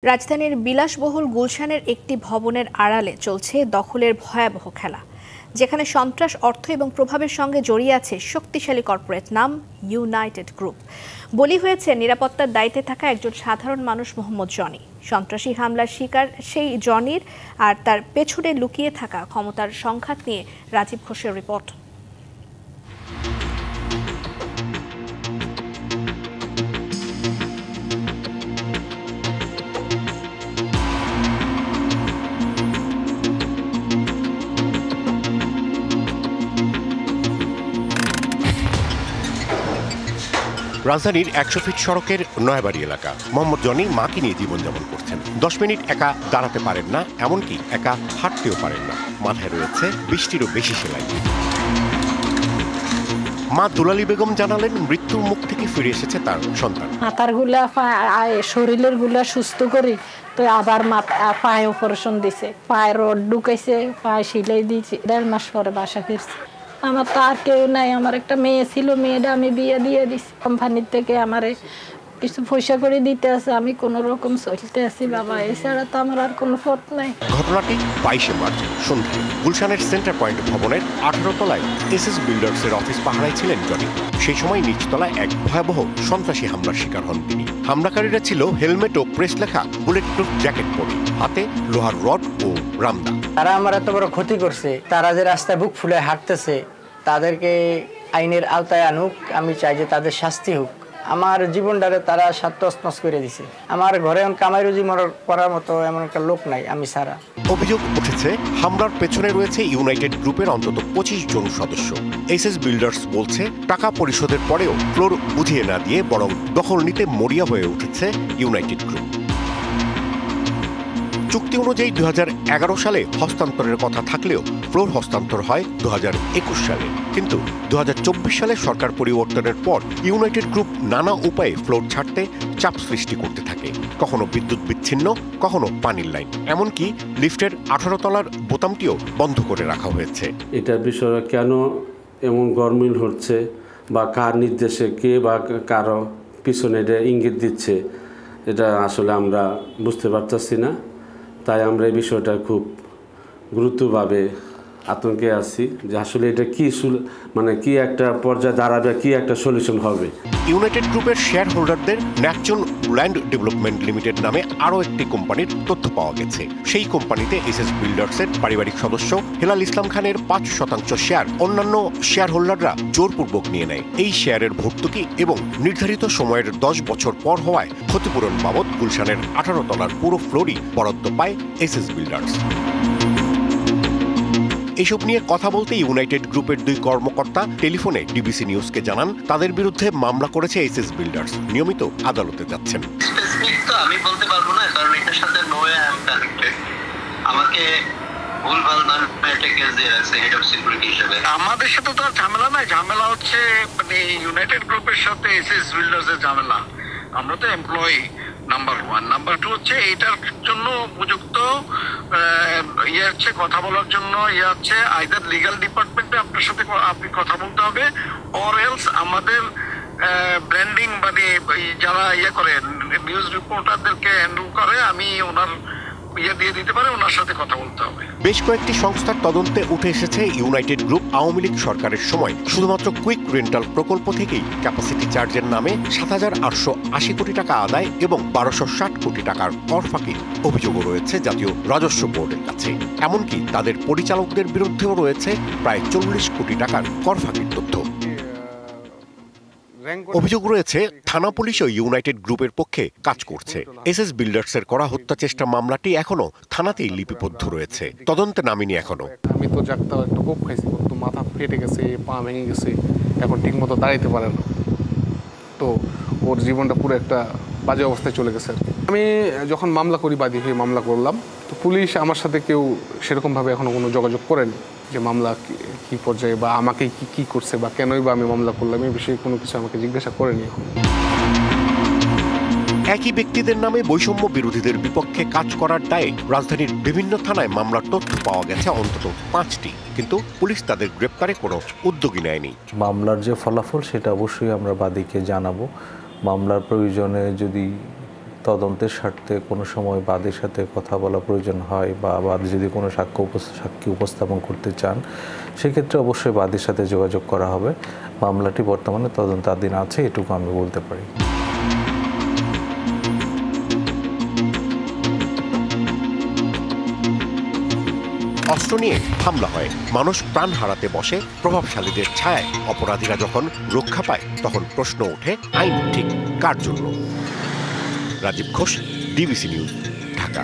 রাজধানীর বিলাসবহুল গুলশানের একটি ভবনের আড়ালে চলছে দখলের ভয়াবহ খেলা, যেখানে সন্ত্রাস, অর্থ এবং প্রভাবের সঙ্গে জড়িয়ে আছে শক্তিশালী কর্পোরেট নাম ইউনাইটেড গ্রুপ। বলি হয়েছে নিরাপত্তার দায়িত্বে থাকা একজন সাধারণ মানুষ মোহাম্মদ জনি। সন্ত্রাসী হামলার শিকার সেই জনির আর তার পেছনে লুকিয়ে থাকা ক্ষমতার সংঘাত নিয়ে রাজীব ঘোষের রিপোর্ট। রাজধানীর ১০০ ফিট সড়কের নয়াবাড়ি এলাকা। মোহাম্মদ জনি মাকে নিয়ে জীবনযাপন করছেন। ১০ মিনিট একা দাঁড়াতে পারেন না, এমনকি একা হাঁটতেও পারেন না। মাথায় রয়েছে ২০টিরও বেশি সেলাই। মা দুলালী বেগম জানালেন, মৃত্যুর মুখ থেকে ফিরে এসেছে তার সন্তান। মাথার গুলা, শরীরের গুলা সুস্থ করি তো আবার পায়ে অপারেশন দিছে, পায়ে রড ঢুকাইছে, পায়ে সিলাই দিয়েছে। ১.৫ মাস পরে বাসা ফিরছে। আমার তো আর কেউ নাই, আমার একটা মেয়ে ছিল, মেয়েটা আমি বিয়ে দিয়ে দিছি। কোম্পানির থেকে আমারে কিছু পয়সা করে দিতে আছে, আমি কোন রকম চলতে আছি বাবা, এছাড়া তো আমার আর কোনো পথ নাই। ঘটনাটি ২২শে মার্চ সন্ধ্যায় গুলশানের সেন্টার পয়েন্ট ভবনের ১৮ তলায় এসএস বিল্ডার্সের অফিস পাহারায় ছিলেন জনি। সেই সময় নিচতলায় এক ভয়াবহ সন্ত্রাসী হামলার শিকার হন তিনি। হামলাকারীরা ছিল হেলমেট ও প্রেস লেখা বুলেট প্রুফ জ্যাকেট পরে, হাতে লোহার রড ও রামদা। তারা আমার এত বড় ক্ষতি করছে, তারা যে রাস্তায় বুক ফুলে হাঁটতেছে, তাদেরকে আইনের আওতায় আনুক। আমি চাই যে তাদের শাস্তি হোক। আমার জীবনটারে তারা তছনছ করে দিছে। আমার ঘরে কামাই রুজি করার মতো এমন একটা লোক নাই আমি ছাড়া। অভিযোগ উঠেছে, হামলার পেছনে রয়েছে ইউনাইটেড গ্রুপের অন্তত ২৫ জন সদস্য। এসএস বিল্ডার্স বলছে, টাকা পরিশোধের পরেও ফ্লোর বুঝিয়ে না দিয়ে বরং দখল নিতে মরিয়া হয়ে উঠেছে ইউনাইটেড গ্রুপ। চুক্তি অনুযায়ী ২০১১ সালে হস্তান্তরের কথা থাকলেও ফ্লোর হস্তান্তর হয় ২০২১ সালে। কিন্তু ২০২৪ সালে সরকার পরিবর্তনের পর ইউনাইটেড গ্রুপ নানা উপায়ে ফ্লোর ছাড়তে চাপ সৃষ্টি করতে থাকে। কখনো বিদ্যুৎ বিচ্ছিন্ন, কখনো পানির লাইন, এমনকি লিফটের ১৮ তলার বোতামটিও বন্ধ করে রাখা হয়েছে। এটার বিষয়ে কেন এমন গরমিল হচ্ছে বা কার নির্দেশে কে বা কারো পিছনে এটা ইঙ্গিত দিচ্ছে, এটা আসলে আমরা বুঝতে পারতেছি না। তাই আমরা এই বিষয়টা খুব গুরুত্বভাবে আতঙ্কে আছি যে আসলে এটা কি একটা পর্যায়ে দাঁড়াবে, কি একটা সলিউশন হবে। ইউনাইটেড গ্রুপের শেয়ার হোল্ডারদের ন্যাপচুন ল্যান্ড ডেভেলপমেন্ট লিমিটেড নামে আরও একটি কোম্পানির তথ্য পাওয়া গেছে। সেই কোম্পানিতে এসএস বিল্ডার্সের পারিবারিক সদস্য হেলাল ইসলাম খানের ৫% শেয়ার অন্যান্য শেয়ার হোল্ডাররা জোরপূর্বক নিয়ে নেয়। এই শেয়ারের ভর্তুকি এবং নির্ধারিত সময়ের ১০ বছর পর হওয়ায় ক্ষতিপূরণ বাবদ গুলশানের ১৮ তলার পুরো ফ্লোরই বরাদ্দ পায় এসএস বিল্ডার্স। এসব নিয়ে কথা বলতে ইউনাইটেড গ্রুপের ২ কর্মকর্তা টেলিফোনে ডিবিসি নিউজকে জানান, তাদের বিরুদ্ধে মামলা করেছে এসএস বিল্ডার্স, নিয়মিত আদালতে যাচ্ছেন। আমি বলতে পারবো না, কারণ এটার সাথে no way I am connected. আমাকে ভুলভাল নামে কেস দিয়ে রাখছে হেড অফ সিকিউরিটি হিসেবে। আমাদের সাথে তো ঝামেলা নাই, ঝামেলা হচ্ছে মানে ইউনাইটেড গ্রুপের সাথে এসএস বিল্ডার্স এর ঝামেলা। আমরা তো এমপ্লয়ি, নাম্বার 1। নাম্বার 2 হচ্ছে এটার জন্য উপযুক্ত কথা বলার জন্য হচ্ছে আইদার লিগ্যাল ডিপার্টমেন্টে আপনার সাথে আপনি কথা বলতে হবে, অর এলস আমাদের ব্র্যান্ডিং মানে যারা করে নিউজ রিপোর্টারদেরকে হ্যান্ডেল করে, আমি ওনার দিয়ে দিতে পারে, ওনার সাথে কথা বলতে হবে। বেশ কয়েকটি সংস্থার তদন্তে উঠে এসেছে, ইউনাইটেড গ্রুপ আওয়ামী লীগ সরকারের সময় শুধুমাত্র কুইক রেন্টাল প্রকল্প থেকেই ক্যাপাসিটি চার্জের নামে ৭৮৮০ কোটি টাকা আদায় এবং ১২৬০ কোটি টাকার কর ফাঁকির অভিযোগও রয়েছে জাতীয় রাজস্ব বোর্ডের কাছে। এমনকি তাদের পরিচালকদের বিরুদ্ধেও রয়েছে প্রায় ৪০ কোটি টাকার কর ফাঁকির তথ্য। অভিযোগ রয়েছে, থানা পুলিশও ইউনাইটেড গ্রুপের পক্ষে কাজ করছে। এসএস বিল্ডার্সের করা হত্যা চেষ্টা মামলাটি এখনো থানাতেই লিপিবদ্ধ রয়েছে, তদন্তে নামেনি এখনো। আমি তো যাকটা একটু কোপ খাইছি, তো মাথা ফেটে গেছে, পা ভেঙে গেছে, এখন ঠিক মতো দাঁড়াইতে পারে না। তো ওর জীবনটা পুরো একটা বাজে অবস্থায় চলে গেছে। আমি যখন মামলা করি, বাদী হয়ে মামলা করলাম, তো পুলিশ আমার সাথে কেউ সেরকমভাবে এখনো কোনো যোগাযোগ করেনি যে মামলা কি পর্যায়ে বা আমাকে কি করছে বা কেনই বা আমি মামলা করলাম, এই বিষয়ে কোনো কিছু আমাকে জিজ্ঞাসা করেনি এখন। একই ব্যক্তিদের নামে বৈষম্য বিরোধীদের বিপক্ষে কাজ করার দায়ে রাজধানীর বিভিন্ন থানায় মামলার তথ্য পাওয়া গেছে অন্তত ৫টি, কিন্তু পুলিশ তাদের গ্রেপ্তারে কোনো উদ্যোগী নেয়নি। মামলার যে ফলাফল সেটা অবশ্যই আমরা বাদীকে জানাবো। মামলার প্রয়োজনে যদি তদন্তের স্বার্থে কোনো সময় বাদীর সাথে কথা বলা প্রয়োজন হয় বা বাদী যদি কোনো সাক্ষী উপস্থাপন করতে চান, সেক্ষেত্রে অবশ্যই বাদীর সাথে যোগাযোগ করা হবে। মামলাটি বর্তমানে তদন্তাধীন আছে, এটুকু আমি বলতে পারি। অস্ত্র নিয়ে হামলা হয়, মানুষ প্রাণ হারাতে বসে প্রভাবশালীদের ছায়ায়। অপরাধীরা যখন রক্ষা পায় তখন প্রশ্ন ওঠে, আইন ঠিক কার জন্য? Rajiv Ghosh, DBC news, Dhaka.